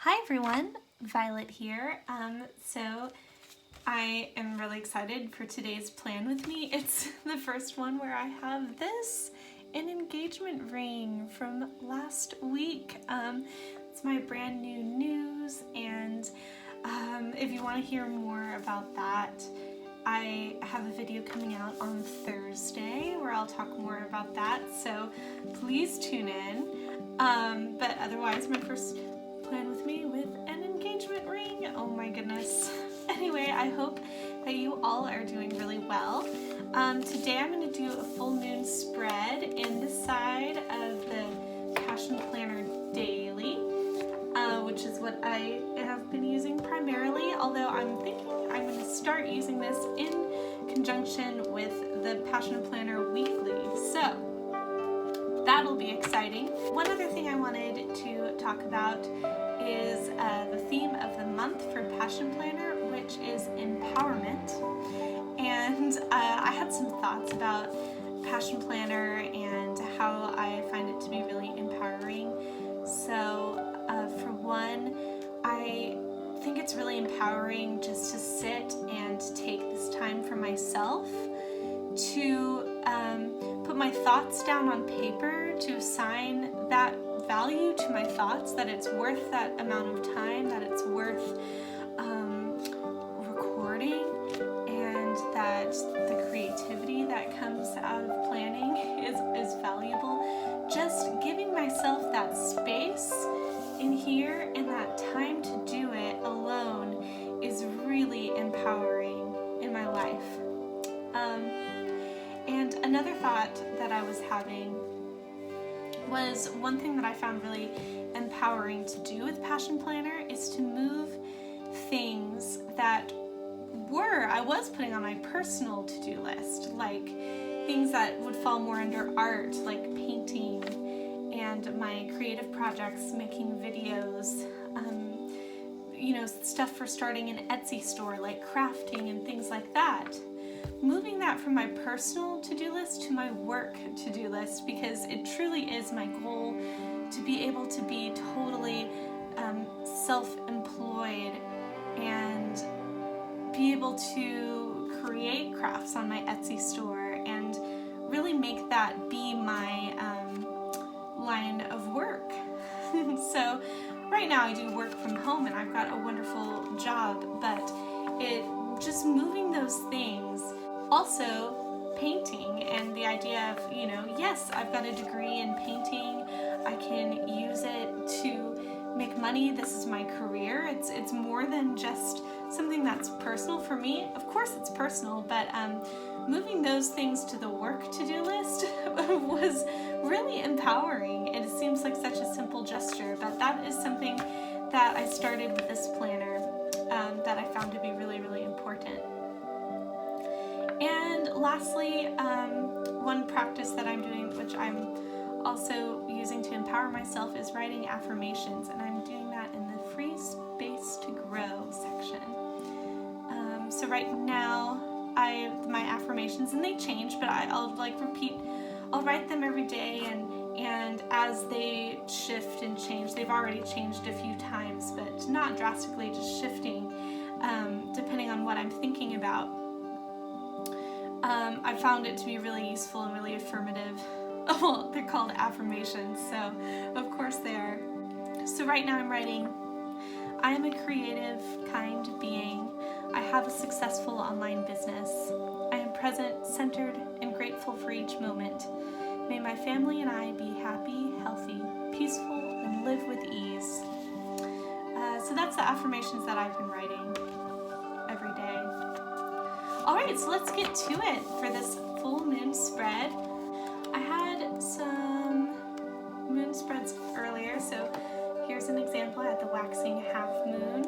Hi everyone, Violet here. So I am really excited for today's plan with me. It's the first one where I have this, an engagement ring from last week. It's my brand new news, and if you want to hear more about that, I have a video coming out on Thursday where I'll talk more about that, so please tune in. But otherwise, my first plan with me with an engagement ring. Oh my goodness. Anyway, I hope that you all are doing really well. Today I'm going to do a full moon spread in the side of the Passion Planner Daily, which is what I have been using primarily, although I'm thinking I'm going to start using this in conjunction with the Passion Planner Weekly. So that'll be exciting. One other thing I wanted to talk about is the theme of the month for Passion Planner, which is empowerment. And I had some thoughts about Passion Planner and how I find it to be really empowering. So for one, I think it's really empowering just to sit and take this time for myself to put my thoughts down on paper, to assign that value to my thoughts, that it's worth that amount of time, that it's worth recording, and that the creativity that comes out of planning is valuable. Just giving myself that space in here and that time to do it alone is really empowering in my life. And another thought that I was having was one thing that I found really empowering to do with Passion Planner is to move things that I was putting on my personal to-do list, like things that would fall more under art, like painting and my creative projects, making videos, stuff for starting an Etsy store, like crafting and things like that. Moving that from my personal to-do list to my work to-do list, because it truly is my goal to be able to be totally self-employed and be able to create crafts on my Etsy store and really make that be my line of work. So right now I do work from home and I've got a wonderful job, but just moving those things. Also, painting and the idea of, yes, I've got a degree in painting. I can use it to make money. This is my career. It's more than just something that's personal for me. Of course, it's personal, but moving those things to the work to-do list was really empowering. It seems like such a simple gesture, but that is something that I started with this planner that I found to be really, really important. And lastly, one practice that I'm doing, which I'm also using to empower myself, is writing affirmations, and I'm doing that in the Free Space to Grow section. So right now, my affirmations, and they change, but I'll write them every day, and as they shift and change, they've already changed a few times, but not drastically, just shifting depending on what I'm thinking about. I found it to be really useful and really affirmative. Well, they're called affirmations, so of course they are. So right now I'm writing, I am a creative, kind being. I have a successful online business. I am present, centered, and grateful for each moment. May my family and I be happy, healthy, peaceful, and live with ease. So that's the affirmations that I've been writing every day. Alright, so let's get to it for this full moon spread. I had some moon spreads earlier, so here's an example. I had the waxing half moon,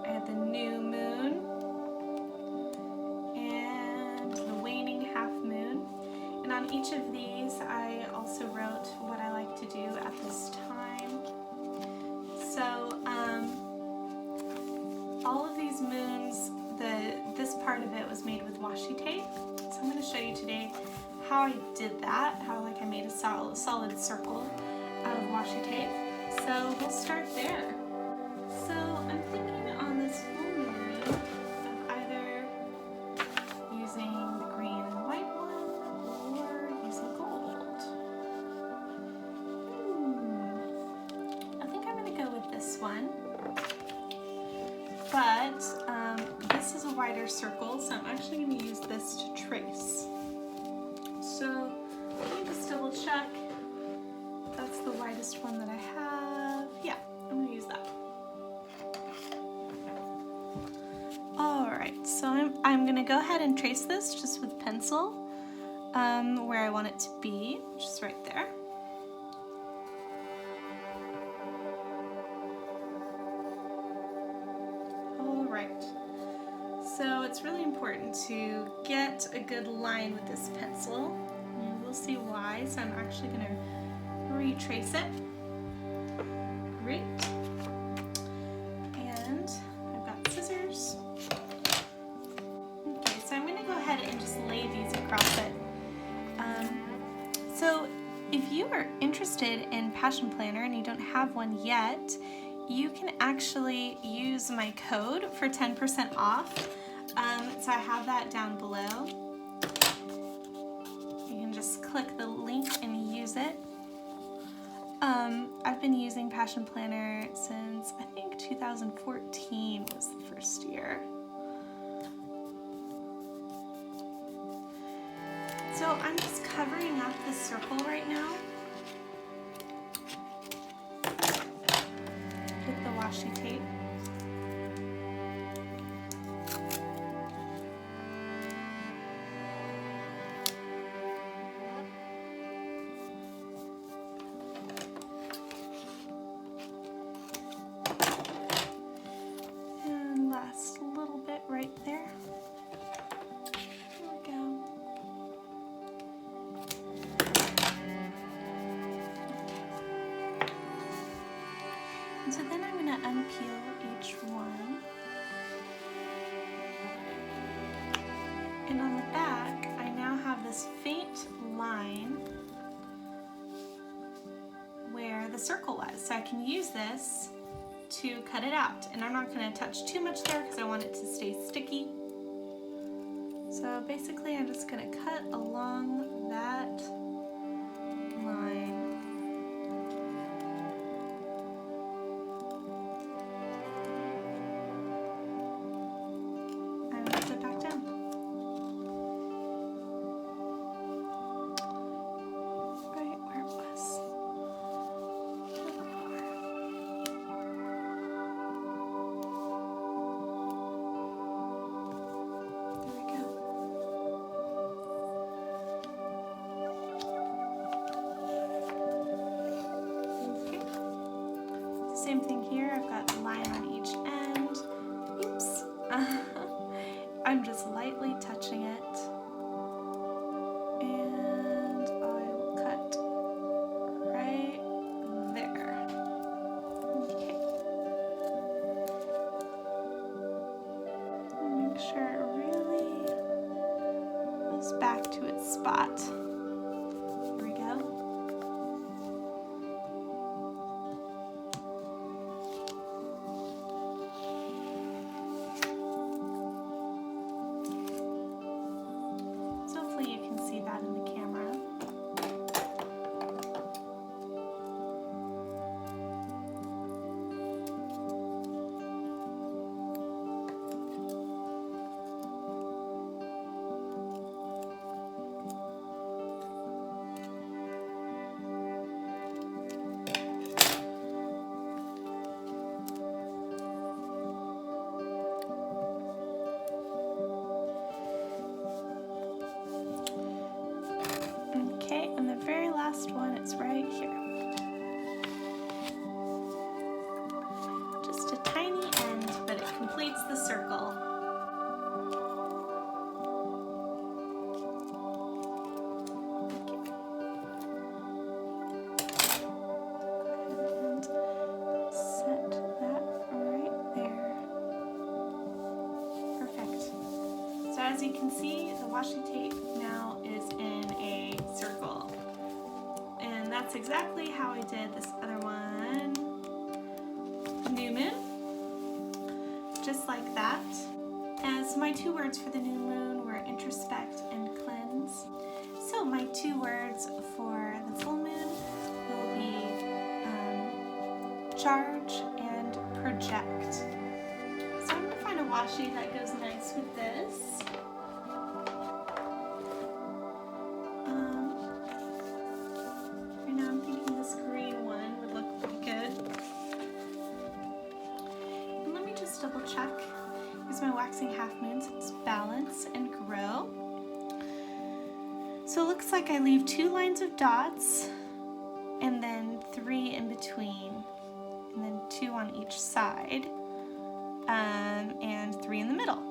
I had the new moon, and the waning half moon. And on each of these, I also wrote what I like to do at this time. So, all of these moons, this part of it was made with washi tape. So I'm going to show you today how I did that, how I made a solid circle out of washi tape. So we'll start there. So I'm thinking on this full moon of either using the green and white one or using gold. I think I'm going to go with this one. But this is a wider circle, so I'm actually going to use this to trace. So let me just double check. That's the widest one that I have. Yeah, I'm going to use that. Alright, so I'm going to go ahead and trace this just with pencil where I want it to be, which is right there. Alright, so it's really important to get a good line with this pencil. And we'll see why, so I'm actually going to retrace it. Great. And I've got scissors. Okay, so I'm going to go ahead and just lay these across it. So if you are interested in Passion Planner and you don't have one yet, you can actually use my code for 10% off. So I have that down below. You can just click the link and use it. I've been using Passion Planner since I think 2014 was the first year. So I'm just covering up the circle right now with the washi tape. And last little bit right there. There we go. And so then I'm going to unpeel each one. And on the back, I now have this faint line where the circle was. So I can use this to cut it out. And I'm not going to touch too much there because I want it to stay sticky. So basically I'm just going to cut along that line. Same thing here, I've got the line on each end. Oops. I'm just lightly touching it. And I will cut right there. Okay. Make sure it really goes back to its spot. Here we go. You can see that in the camera. Okay, and the very last one, it's right here. Just a tiny end, but it completes the circle. And set that right there. Perfect. So as you can see, the washi tape now is in a circle. And that's exactly how I did this other one. new moon, just like that. As my 2 words for the new moon were introspect and cleanse. So my 2 words for the full moon will be charge and project. So I'm going to find a washi that goes nice with this. Right now I'm thinking this green one would look pretty good. And let me just double check. Here's my waxing half moon, so it's balance and grow. So it looks like I leave 2 lines of dots and then 3 in between, and then 2 on each side, and 3 in the middle.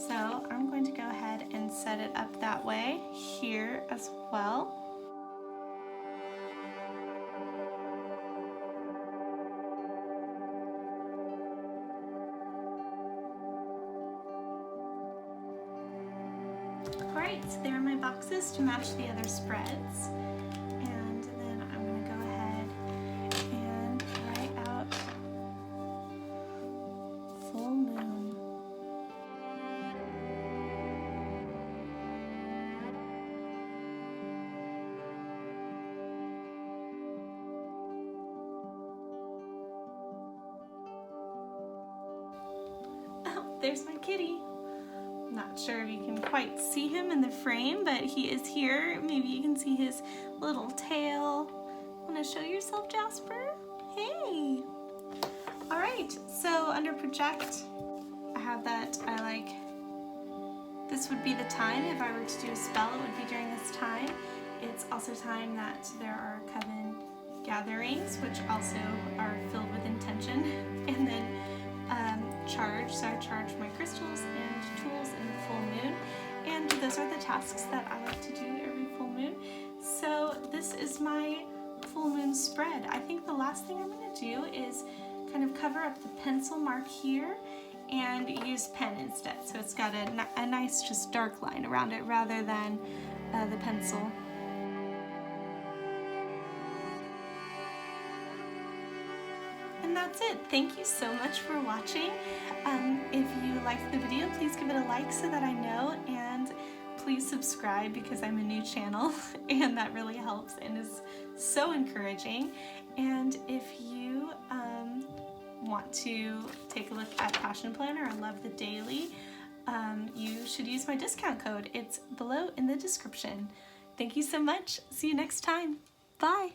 So I'm going to go ahead and set it up that way here as well. Alright, so there are my boxes to match the other spreads. And then I'm going to go ahead and write out full moon. Oh, there's my kitty. Not sure if you can quite see him in the frame, but he is here. Maybe you can see his little tail. Want to show yourself, Jasper? Hey! Alright, so under project, I have that I like, this would be the time. If I were to do a spell, it would be during this time. It's also time that there are coven gatherings, which also are filled with intention. And then charge, so I charge my crystals and tools in the full moon, and those are the tasks that I like to do every full moon. So this is my full moon spread. I think the last thing I'm going to do is kind of cover up the pencil mark here and use pen instead, so it's got a nice just dark line around it rather than the pencil. And that's it. Thank you so much for watching. If you liked the video, please give it a like so that I know, and please subscribe because I'm a new channel and that really helps and is so encouraging. And if you want to take a look at Passion Planner or Love the Daily, you should use my discount code. It's below in the description. Thank you so much. See you next time. Bye.